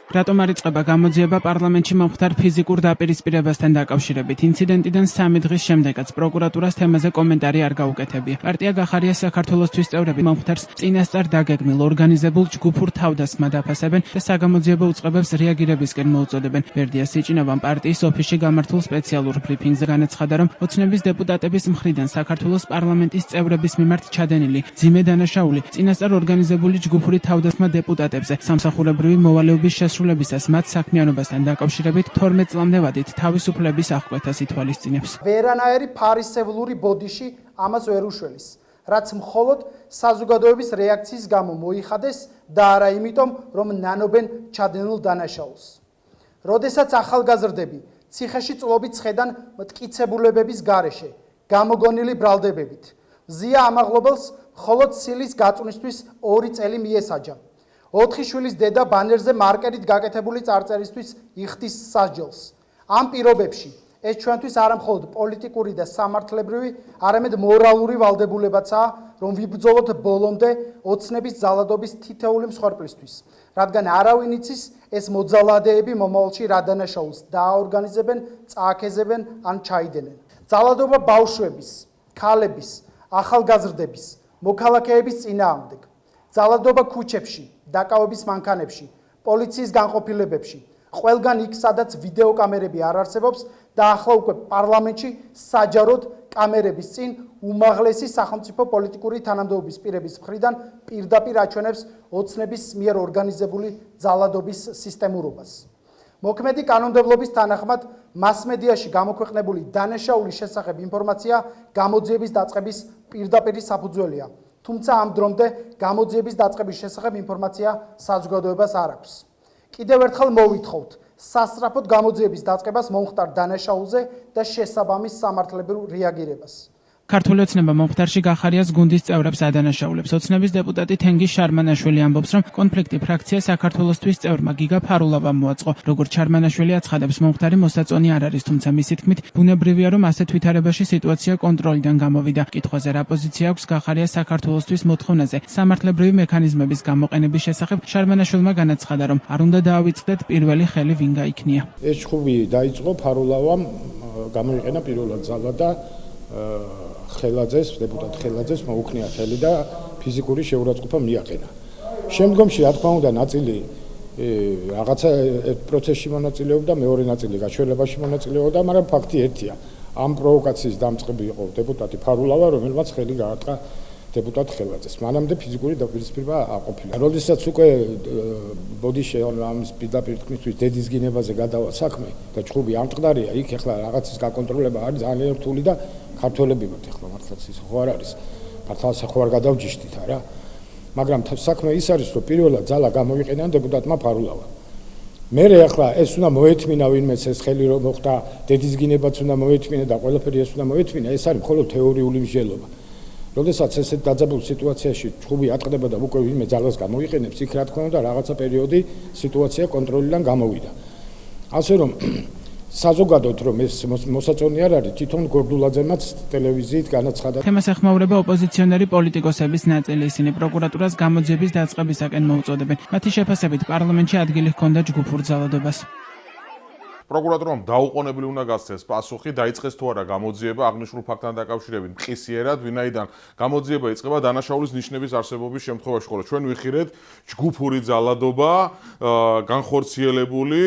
რატომ არ იწყება გამოძიება პარლამენტში მომხდარ ფიზიკურ დაპირისპირებასთან დაკავშირებით? ინციდენტიდან 3 დღის შემდეგაც პროკურატურას თემაზე კომენტარი არ გაუკეთებია. პარტია გახარია საქართველოსთვის წევრები მომხდარს წინასწარ დაგეგმილ ორგანიზებულ ჯგუფურ თავდასხმად აფასებენ და საგამოძიებო უწყებებს რეაგირებისკენ მოუწოდებენ. ბერდია სიჭინავამ პარტიის ოფისში გამართულ სპეციალურ ბრიფინგზე განაცხადა, რომ ოცნების დეპუტატების მხრიდან საქართველოს პარლამენტის წევრების მიმართ ჩადენილი ძიმე დანაშაული წინასწარ ორგანიზებული ჯგუფური თავდასხმა დეპუტატებზე სამსახურებრივი მოვალეობის შესრულებისას მათ საქმიანობასთან დაკავშირებით 12 წლამდე ვადით თავისუფლების აღკვეთას ითვალისწინებს. ვერანაირი ფარისევლური ბოდიში ამას ვერ უშველის, რაც მხოლოდ საზოგადოების რეაქციის გამო მოიხადეს და არა იმიტომ, რომ ნანობენ ჩადენილ დანაშაულს. როდესაც ახალგაზრდები ციხეში წლობით ხედან მტკიცებულებების გარეშე, გამოგონილი ბრალდებებით, ზია ამაღლობელს მხოლოდ ცილის გაწვნისთვის 2 წელი მიესაჯა. 4 შვილის დედა ბანერზე მარკერით გაკეთებული წარწერისთვის იხდის სასჯელს. ამ პირობებში ეს ჩვენთვის არა მხოლოდ პოლიტიკური და სამართლებრივი, არამედ მორალური ვალდებულებაცაა, რომ ვიბრძოლოთ ბოლომდე ოცნების ძალადობის თითოეული მსხვერპლისთვის, რადგან არავინ იცის ეს მოძალადეები მომავალში რა დანაშაულს დააორგანიზებენ, წააქეზებენ ან ჩაიდენენ. ძალადობა ბავშვების, ქალების, ახალგაზრდების, მოქალაქეების წინააღმდეგ, ძალადობა ქუჩებში, დაკავების მანქანებში, პოლიციის განყოფილებებში, ყველგან იქ, სადაც ვიდეოკამერები არ არსებობს და ახლა უკვე პარლამენტში საჯაროდ კამერების წინ უმაღლესი სახელმწიფო პოლიტიკური თანამდებობის პირების მხრიდან პირდაპირ აჩვენებს ოცნების მიერ ორგანიზებული ძალადობის სისტემურობას. მოქმედი კანონმდებლობის თანახმად მასმედიაში გამოქვეყნებული დანაშაულის შესახებ ინფორმაცია გამოძიების დაწყების პირდაპირი საფუძველია, თუმცა ამ დრომდე გამოძიების დაწყების შესახებ ინფორმაცია საზოგადოებას არ აქვს. კიდევ ერთხელ მოვითხოვთ სასწრაფოდ გამოძიების დაწყებას მომხდარ დანაშაულზე და შესაბამის სამართლებრივ რეაგირებას. ქართული ოცნება მომხდარში გახარიას გუნდის წევრებს ადანაშაულებს. ოცნების დეპუტატი თენგიზ შარმანაშვილი ამბობს, რომ კონფლიქტი ფრაქცია საქართველოსთვის წევრმა გიგა ფარულავამ მოაწყო. როგორც შარმანაშვილი აცხადებს, მომხდარი მოსაწონი არ არის, თუმცა მისი თქმით, ბუნებრივია, რომ ასეთ ვითარებაში სიტუაცია კონტროლიდან გამოვიდა. კითხვაზე რა პოზიცია აქვს გახარიას საქართველოსთვის მოთხოვნაზე სამართლებრივი მექანიზმების გამოყენების შესახებ, შარმანაშვილმა განაცხადა, რომ არ უნდა დაავიწყდეთ პირველი ხელი ვინ გაიქნია. ეს ჩხუბი დაიწყო ფარულავამ, გამოიყენა პირველად ძალა და ხელაძეს, დეპუტატ ხელაძეს მოუქნია ხელი და ფიზიკური შეურაცხყოფა მიაყენა. შემდგომში, რა თქმა უნდა, ნაწილი რაღაცა პროცესში მონაწილეობდა, მეორე ნაწილი გაჩვენებაში მონაწილეობდა, მაგრამ ფაქტი ერთია. ამ პროვოკაციის დამწყები იყო დეპუტატი ფარულავა, რომელმაც ხელი გაარტყა დეპუტატ ხელაძეს. მანამდე ფიზიკური დაპირისპირება არ ყოფილა. როდესაც უკვე ბოდიში ამის პირდაპირ თქმისთვის დედის გინებაზე გადავა საქმე და ჩხუბი ამწყდარია, იქ ახლა რაღაცის გაკონტროლება არის ძალიან რთული და ქართველები ვართ ახლა მართლაც ის ხო არ არის. მართლაც ხო არ გადავჯიშდით არა. მაგრამ საქმე ის არის, რომ პირველად ძალა გამოვიყენა დეპუტატმა ფარულავა. მერე ახლა ეს უნდა მოეთმინა ვინმეს ეს ხელი რომ მოხდა, დედის გინებაც უნდა მოეთმინა და ყველაფერი ეს უნდა მოეთმინა, ეს არის მხოლოდ თეორიული მსჯელობა. როდესაც ესეთ დაძაბულ სიტუაციაში ჩხუბი ატყდება და უკვე ვინმე ძალას გამოიყენებს, იქ რა თქმა უნდა რაღაცა პერიოდი სიტუაცია კონტროლიდან გამოვიდა. ასე რომ საზოგადოდ რომ ეს მოსაწონი არ არის, თვითონ გორდულაძემაც ტელევიზიით განაცხადა. თემას ეხმაურება ოპოზიციონერი პოლიტიკოსების ნაწილი, ისინი პროკურატურას გამოძიების დაწყებისაკენ მოუწოდებენ. მათი შეფასებით პარლამენტში ადგილი ჰქონდა ჯგუფურ ძალადობას. პროკურატურამ დაუყოვნებელი უნდა გასცეს პასუხი, დაიწყეს თუ არა გამოძიება აღნიშნულ ფაქტთან დაკავშირებით მყისიერად, ვინაიდან გამოძიება იწყება დანაშაულის ნიშნების არსებობის შემთხვევაში, ხოლო ჩვენ ვიხილეთ ჯგუფური ძალადობა, განხორციელებული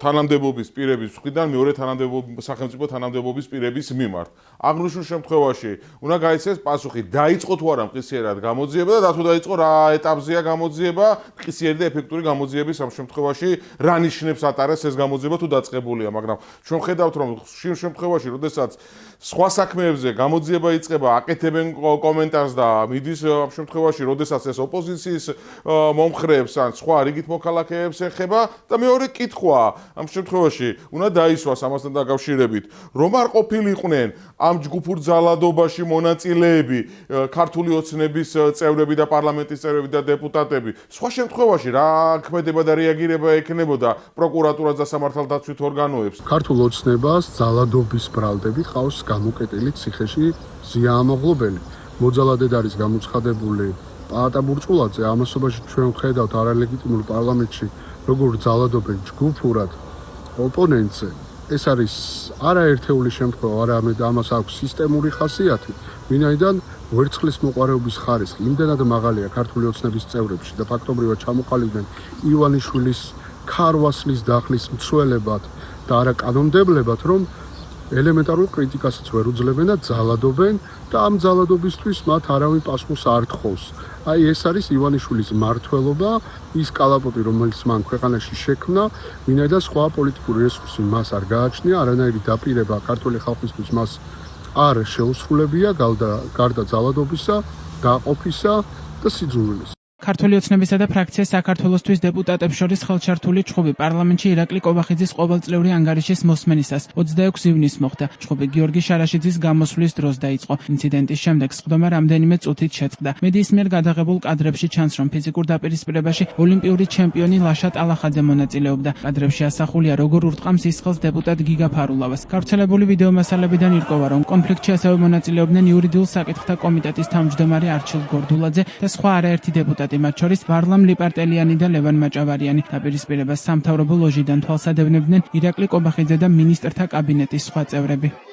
თანამდებობის პირების მხრიდან მეორე სახელმწიფო თანამდებობის პირების მიმართ. აღნიშნულ შემთხვევაში უნდა გაიცეს პასუხი, დაიწყო თუ არა მყისიერად გამოძიება და თუ დაიწყო რა ეტაპზეა გამოძიება, მყისიერი და ეფექტური გამოძიების ამ შემთხვევაში რა ნიშნებს ატარებს ეს გამოძიება თუ დაწყებულია, მაგრამ ჩვენ ხედავთ, რომ შინ შემთხვევაში, როდესაც სხვა საქმეებზე გამოძიება იწყება, აკეთებენ კომენტარს და მიდის ამ შემთხვევაში, როდესაც ეს ოპოზიციის მომხრეებს ან სხვა რიგით მოქალაქეებს ეხება და მეორე კითხვა, ამ შემთხვევაში უნდა დაისვას ამასთან დაკავშირებით, რომ არ ყოფილიყვნენ ამ ჯგუფურ ძალადობაში მონაწილეები, ქართული ოცნების წევრები და პარლამენტის წევრები და დეპუტატები. სხვა შემთხვევაში რა ქმედება და რეაგირება ექნებოდა პროკურატურას და სამართალდაცვით ორგანოებს. ქართულ ოცნებას ძალადობის ბრალდებით ყავს გამოკეტილი ციხეში ზია ამაღლობელი. მოძალადედ არის გამოცხადებული პაატა ბურჭულაძე. ამასობაში ჩვენ ვხედავთ არალეგიტიმურ პარლამენტში როგორ ძალადობენ ჯგუფურად ოპონენტზე, ეს არის არაერთეული შემთხვევა, არამედ ამას აქვს სისტემური ხასიათი, ვინაიდან ვერცხლის მოყვარეობის ხარისხი იმდენად მაღალია ქართული ოცნების წევრებში და ფაქტობრივად ჩამოყალიბდნენ ივანიშვილის ქარვასლის დახლის მცველებად და არა კანონმდებლებად, რომ ელემენტარულ კრიტიკასაც ვერ უძლებენ და ძალადობენ და ამ ძალადობისთვის მათ არავინ პასუხს არ თხოვს. აი ეს არის ივანიშვილის მმართველობა, ის კალაპოტი, რომელიც მან ქვეყანაში შექმნა, ვინაიდან სხვა პოლიტიკური რესურსი მას არ გააჩნია, არანაირი დაპირება ქართული ხალხისთვის მას არ შეუსრულებია, გარდა ძალადობისა, გაყოფისა და სიძულვილის. ქართული ოცნებისა და ფრაქცია საქართველოსთვის დეპუტატებს შორის ხელჩართული ჩხუბი პარლამენტში ირაკლი კობახიძის ყოველწლიური ანგარიშის მოსმენისას 26 ივნისს მოხდა. ჩხუბი გიორგი შარაშიძის გამოსვლის დროს დაიწყო. ინციდენტის შემდეგ სხდომა რამდენიმე წუთით შეწყდა. მედიის მიერ გადაღებულ კადრებში ჩანს, რომ ფიზიკურ დაპირისპირებაში ოლიმპიური ჩემპიონი ლაშა ტალახაძე მონაწილეობდა. კადრებში ასახულია, როგორ ურტყამს ისხელს დეპუტატ გიგა ფარულავას. გავრცელებული ვიდეო მასალებიდან ირკვევა, რომ კონფლიქტში ასევე მონაწილეობდნენ იურიდიულ საკითხთა კომიტეტის თავმჯდომარე არჩილ გორდულაძე და სხვა არაერთი დეპუტატი. მათ შორის ვარლამ ლიპარტელიანი და ლევან მაჭავარიანი. დაპირისპირებას სამთავრობო ლოჟიდან თვალსადევნებდნენ ირაკლი კობახიძე და მინისტრთა კაბინეტის სხვა წევრები.